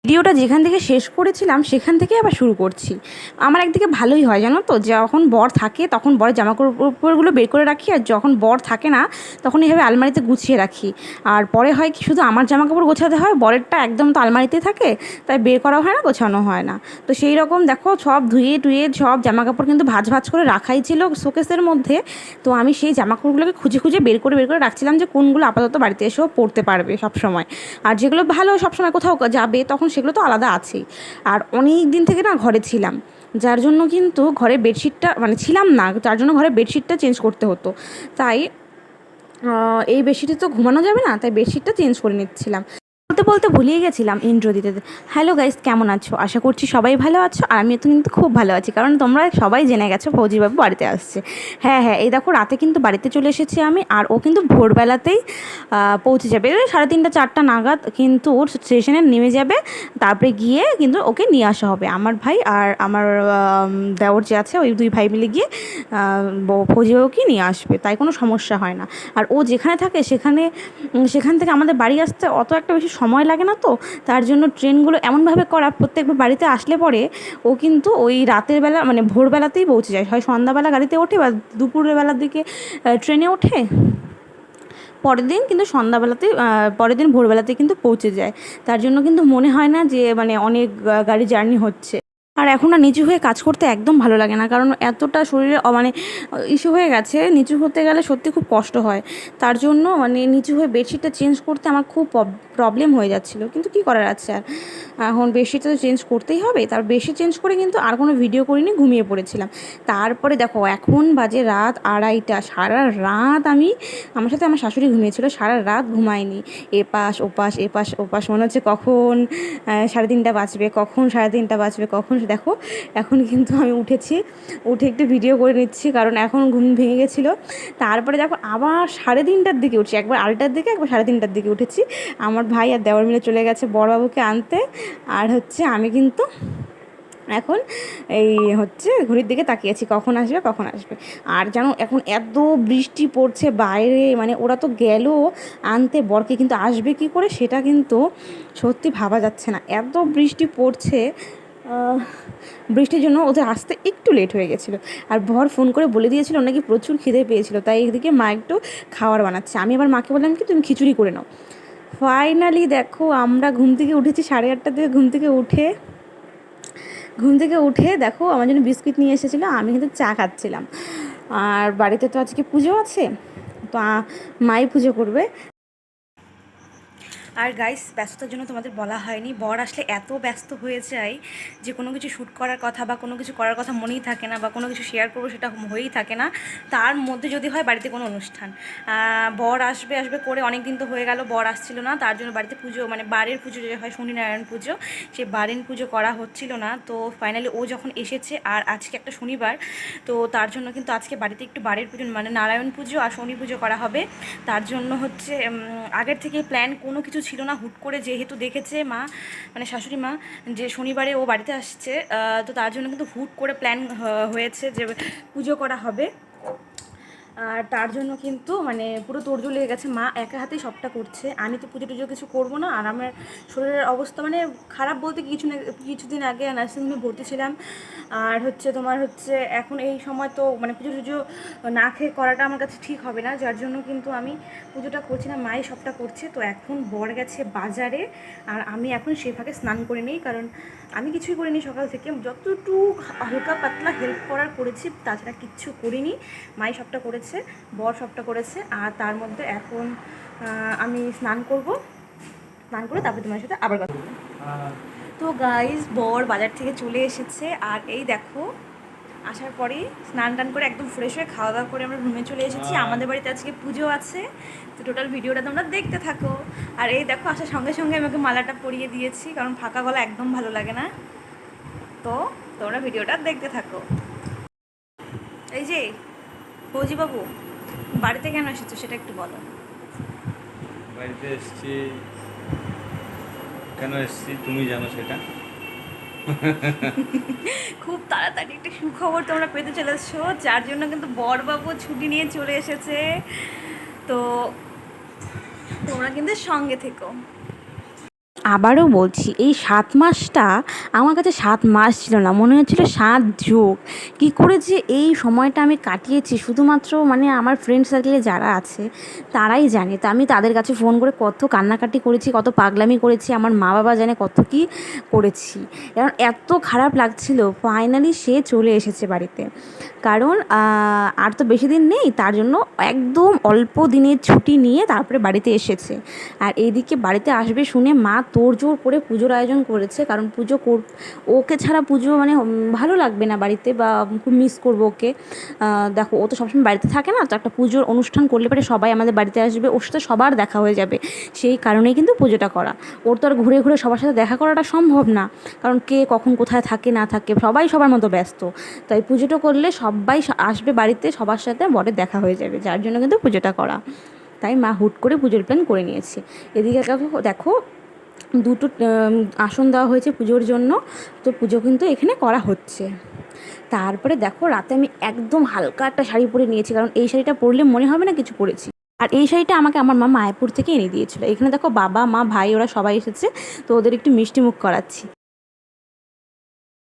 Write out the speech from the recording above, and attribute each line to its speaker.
Speaker 1: ভিডিওটা যেখান থেকে শেষ করেছিলাম সেখান থেকে আবার শুরু করছি। আমার একদিকে ভালোই হয় জানো তো, যখন বর থাকে তখন বরের জামাকাপড়গুলো বের করে রাখি, আর যখন বর থাকে না তখন এইভাবে আলমারিতে গুছিয়ে রাখি। আর পরে হয় কি, শুধু আমার জামাকাপড় গোছাতে হয়, বরেরটা একদম তো আলমারিতেই থাকে, তাই বের করা হয় না, গোছানো হয় না। তো সেই রকম দেখো, সব ধুয়ে টুয়ে সব জামাকাপড় কিন্তু ভাঁজ ভাঁজ করে রাখাই ছিল শোকেসের মধ্যে। তো আমি সেই জামাকাপড়গুলোকে খুঁজে খুঁজে বের করে রাখছিলাম, যে কোনগুলো আপাতত বাড়িতে এসেও পরতে পারবে সবসময়, আর যেগুলো ভালো সবসময় কোথাও যাবে তখন সেগুলো তো আলাদা আছেই। আর অনেক দিন থেকে না ঘরে ছিলাম, যার জন্য কিন্তু ঘরে বেডশিটটা মানে ছিলাম না, যার জন্য ঘরে বেডশিটটা চেঞ্জ করতে হতো। তাই এই বেডশিটে তো ঘুমানো যাবে না, তাই বেডশিটটা চেঞ্জ করে নিচ্ছিলাম। বলতে বলতে ভুলিয়ে গেছিলাম ইন্ট্রো দিতে। হ্যালো গাইস, কেমন আছো? আশা করছি সবাই ভালো আছো, আর আমি তো কিন্তু খুব ভালো আছি, কারণ তোমরা সবাই জেনে গেছো ফৌজিবাবু বাড়িতে আসছে। হ্যাঁ হ্যাঁ, এই দেখো রাতে কিন্তু বাড়িতে চলে এসেছি আমি, আর ও কিন্তু ভোরবেলাতেই পৌঁছে যাবে, 3:30 4টা নাগাদ কিন্তু ওর স্টেশনে নেমে যাবে। তারপরে গিয়ে কিন্তু ওকে নিয়ে আসা হবে, আমার ভাই আর আমার দেওর যে আছে, ওই 2 ভাই মিলে গিয়ে ফৌজিবাবুকে নিয়ে আসবে, তাই কোনো সমস্যা হয় না। আর ও যেখানে থাকে সেখান থেকে আমাদের বাড়ি আসতে অত একটা বেশি সময় লাগে না, তো তার জন্য ট্রেনগুলো এমনভাবে করা, প্রত্যেকবার বাড়িতে আসলে পরে ও কিন্তু ওই রাতের বেলা মানে ভোরবেলাতেই পৌঁছে যায়, হয় সন্ধ্যাবেলা গাড়িতে ওঠে বা দুপুরের বেলার দিকে ট্রেনে ওঠে। পরের দিন কিন্তু সন্ধ্যাবেলাতেই পরের দিন ভোরবেলাতেই কিন্তু পৌঁছে যায়। তার জন্য কিন্তু মনে হয় না যে মানে অনেক গাড়ি জার্নি হচ্ছে। আর এখন না নিচু হয়ে কাজ করতে একদম ভালো লাগে না, কারণ এতটা শরীরে মানে ইস্যু হয়ে গেছে, নিচু হতে গেলে সত্যি খুব কষ্ট হয়। তার জন্য মানে নিচু হয়ে বেডশিটটা চেঞ্জ করতে আমার খুব প্রবলেম হয়ে যাচ্ছিলো, কিন্তু কী করার আছে আর, এখন বেডশিটটা তো চেঞ্জ করতেই হবে। তার বেডশিট চেঞ্জ করে কিন্তু আর কোনো ভিডিও করিনি, ঘুমিয়ে পড়েছিলাম। তারপরে দেখো এখন বাজে রাত 2:30, সারা রাত আমার সাথে আমার শাশুড়ি ঘুমিয়েছিল, সারা রাত ঘুমায়নি। এপাশ ওপাশ এপাশ ওপাশ, মনে হচ্ছে কখন 3:30 বাজবে, কখন 3:30 বাজবে, কখন। দেখো এখন কিন্তু আমি উঠে একটু ভিডিও করে নিচ্ছি, কারণ এখন ঘুম ভেঙে গেছিলো। তারপরে দেখো আবার 3:30টার দিকে উঠছি, একবার 2টার দিকে, একবার 3:30টার দিকে উঠেছি। আমার ভাই আর দেওর মিলে চলে গেছে বড়বাবুকে আনতে, আর হচ্ছে আমি কিন্তু এখন এই হচ্ছে ঘড়ির দিকে তাকিয়েছি কখন আসবে কখন আসবে। আর জানো এখন এত বৃষ্টি পড়ছে বাইরে, মানে ওরা তো গেল আনতে বরকে, কিন্তু আসবে কি করে সেটা কিন্তু সত্যি ভাবা যাচ্ছে না, এত বৃষ্টি পড়ছে। বৃষ্টির জন্য ওদের আসতে একটু লেট হয়ে গেছিলো। আর বর ফোন করে বলে দিয়েছিল নাকি প্রচুর খিদে পেয়েছিল, তাই এদিকে মা একটু খাবার বানাচ্ছে। আমি আবার মাকে বললাম কি তুমি খিচুড়ি করে নাও। ফাইনালি দেখো আমরা ঘুম থেকে উঠেছি 8:30টার দিকে, ঘুম থেকে উঠে দেখো আমার জন্য বিস্কিট নিয়ে এসেছিলো, আমি কিন্তু চা খাচ্ছিলাম। আর বাড়িতে তো আজকে পুজো আছে, তো মাই পুজো করবে। আর গাইস, ব্যস্ততার জন্য তোমাদের বলা হয়নি, বর আসলে এত ব্যস্ত হয়ে যায় যে কোনো কিছু শ্যুট করার কথা বা কোনো কিছু করার কথা মনেই থাকে না, বা কোনো কিছু শেয়ার করবো সেটা হয়েই থাকে না। তার মধ্যে যদি হয় বাড়িতে কোনো অনুষ্ঠান, বর আসবে করে অনেক দিন তো হয়ে গেল বর আসছিল না, তার জন্য বাড়িতে পুজো মানে বাড়ির পুজো যে হয় শনিনারায়ণ পুজো, সেই বাড়ির পুজো করা হচ্ছিল না। তো ফাইনালি ও যখন এসেছে, আর আজকে একটা শনিবার, তো তার জন্য কিন্তু আজকে বাড়িতে একটু বাড়ির পুজো মানে নারায়ণ পুজো আর শনি পুজো করা হবে। তার জন্য হচ্ছে আগের থেকে প্ল্যান কোনো কিছু ছিল না, হুট করে যেহেতু দেখেছে মা মানে শাশুড়ি মা যে শনিবারে ও বাড়িতে আসছে, তো তার জন্য কিন্তু হুট করে প্ল্যান হয়েছে যে পুজো করা হবে। আর তার জন্য কিন্তু মানে পুরো তোড়জোড় লেগে গেছে, মা একা হাতেই সবটা করছে, আমি তো পুজো টুজো কিছু করবো না। আর আমার শরীরের অবস্থা মানে খারাপ বলতে কিছুদিন আগে নার্সিংহোমে ভর্তি ছিলাম, আর হচ্ছে তোমার হচ্ছে এখন এই সময় তো মানে পুজো টুজো না খেয়ে করাটা আমার কাছে ঠিক হবে না, যার জন্য কিন্তু আমি পুজোটা করছি না, মাই সবটা করছে। তো এখন বর গেছে বাজারে, আর আমি এখন সে ফাঁকে স্নান করে নিই, কারণ আমি কিছুই করিনি সকাল থেকে, যতটুকু হালকা পাতলা হেল্প করার করেছি, তাছাড়া কিচ্ছু করিনি। মাই সবটা করেছে, বর সবটা করেছে। আর তার মধ্যে এখন আমি স্নান করে তারপরে তোমার সাথে আবার কথা বলবো। তো গাইজ, বর বাজার থেকে চলে এসেছে, আর এই দেখো আসার পরেই স্নান টান করে একদম ফ্রেশ হয়ে খাওয়া দাওয়া করে আমরা রুমে চলে এসেছি। আমাদের বাড়িতে আজকে পুজো আছে, তো টোটাল ভিডিওটা তোমরা দেখতে থাকো। আর এই দেখো আসার সঙ্গে সঙ্গে আমাকে মালাটা পরিয়ে দিয়েছি, কারণ ফাঁকা গলা একদম ভালো লাগে না। তো তোমরা ভিডিওটা দেখতে থাকো। এই যে ফৌজিবাবু, বাড়িতে কেন এসেছো সেটা একটু বলো।
Speaker 2: বাড়িতে এসেছি, কেন এসেছি তুমি জানো সেটা।
Speaker 1: খুব তাড়াতাড়ি একটা সুখবর তোমরা পেতে চলেছো, যার জন্য কিন্তু বরবাবু ছুটি নিয়ে চলে এসেছে, তো তোমরা কিন্তু সঙ্গে থেকো। আবারও বলছি, এই 7 মাসটা আমার কাছে 7 মাস ছিল না, মনে হচ্ছিল 7 যুগ। কী করে যে এই সময়টা আমি কাটিয়েছি শুধুমাত্র মানে আমার ফ্রেন্ড সার্কেলে যারা আছে তারাই জানে। তা আমি তাদের কাছে ফোন করে কত কান্নাকাটি করেছি, কত পাগলামি করেছি, আমার মা বাবা জানে কত কী করেছি। কারণ এত খারাপ লাগছিল, ফাইনালি সে চলে এসেছে বাড়িতে। কারণ আর তো বেশি দিন নেই, তার জন্য একদম অল্প দিনের ছুটি নিয়ে তারপরে বাড়িতে এসেছে। আর এইদিকে বাড়িতে আসবে শুনে মা তোড়জোড় করে পুজোর আয়োজন করেছে, কারণ ওকে ছাড়া পুজো মানে ভালো লাগবে না বাড়িতে, বা খুব মিস করবো ওকে। দেখো, ও তো সবসময় বাড়িতে থাকে না, তো একটা পুজোর অনুষ্ঠান করলে পরে সবাই আমাদের বাড়িতে আসবে, ওর সাথে সবার দেখা হয়ে যাবে। সেই কারণেই কিন্তু পুজোটা করা। ওর তো আর ঘুরে ঘুরে সবার সাথে দেখা করাটা সম্ভব না, কারণ কে কখন কোথায় থাকে না থাকে, সবাই সবার মতো ব্যস্ত। তাই পুজোটা করলে সবাই আসবে বাড়িতে, সবার সাথে বরের দেখা হয়ে যাবে, যার জন্য কিন্তু পুজোটা করা। তাই মা হুট করে পুজোর প্ল্যান করে নিয়েছে। এদিকে দেখো, দুটো আসন দেওয়া হয়েছে পুজোর জন্য, তো পুজো কিন্তু এখানে করা হচ্ছে। তারপরে দেখো, রাতে আমি একদম হালকা একটা শাড়ি পরে নিয়েছি, কারণ এই শাড়িটা পরলে মনে হবে না কিছু পরেছি। আর এই শাড়িটা আমাকে আমার মা মায়াপুর থেকে এনে দিয়েছিলো। এখানে দেখো, বাবা মা ভাই ওরা সবাই এসেছে, তো ওদের একটু মিষ্টি মুখ করাচ্ছি।